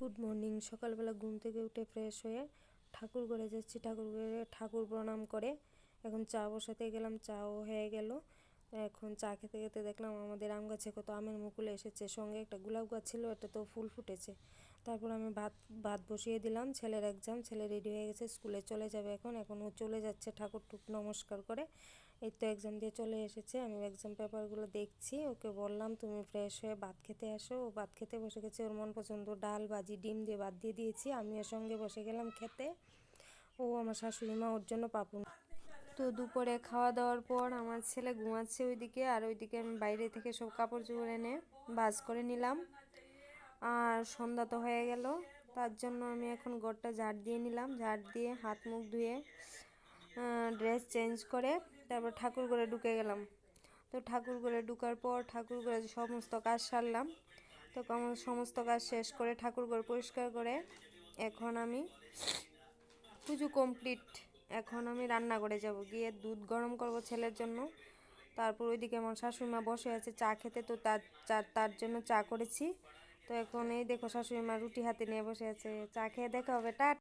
Good morning. সকালবেলা ঘুম থেকে উঠে ফ্রেশ হয়ে ঠাকুর ঘরে যাচ্ছি। ঠাকুর প্রণাম করে এখন চা বসাতে গেলাম, চাও হয়ে গেল। এখন চা খেতে খেতে দেখলাম আমাদের আম গাছে কত আমের মুকুল এসেছে, সঙ্গে একটা গোলাপ গাছ ছিল, এটা তো ফুল ফুটেছে। তারপর আমি ভাত বসিয়ে দিলাম। ছেলের এক্সাম, ছেলে রেডি হয়ে গেছে, স্কুলে চলে যাবে এখন ও চলে যাচ্ছে ঠাকুর নমস্কার করে। এই তো এক্সাম দিয়ে চলে এসেছে, আমি এক্সাম পেপারগুলো দেখছি। ওকে বললাম তুমি ফ্রেশ হয়ে ভাত খেতে আসো। ও ভাত খেতে বসে গেছে, ওর মন পছন্দ ডাল ভাজি ডিম দিয়ে ভাত দিয়ে দিয়েছি, আমি ওর সঙ্গে বসে গেলাম খেতে। ও আমার শাশুড়ি মা ওর জন্য পাপু। তো দুপুরে খাওয়া দাওয়ার পর আমার ছেলে ঘুমাচ্ছে ওইদিকে, আর ওইদিকে আমি বাইরে থেকে সব কাপড় চোপড় এনে ভাঁজ করে নিলাম। আর সন্ধ্যা তো হয়ে গেল, তার জন্য আমি এখন ঘরটা ঝাড় দিয়ে নিলাম। ঝাড় দিয়ে হাত মুখ ধুয়ে ড্রেস চেঞ্জ করে তারপর ঠাকুর ঘরে ঢুকে গেলাম। তো ঠাকুর ঘরে ঢুকার পর ঠাকুর ঘরে সমস্ত কাজ সারলাম। তো সমস্ত কাজ শেষ করে ঠাকুর ঘর পরিষ্কার করে এখন আমি পুজো কমপ্লিট। এখন আমি রান্না করে যাব, গিয়ে দুধ গরম করব ছেলের জন্য। তারপর ওইদিকে আমার শাশুড়ি মা বসে আছে চা খেতে, তো তার জন্য চা করেছি। তো এখন এই দেখো শাশুড়ি মা রুটি হাতে নিয়ে বসে আছে, চা খেয়ে দেখা হবে।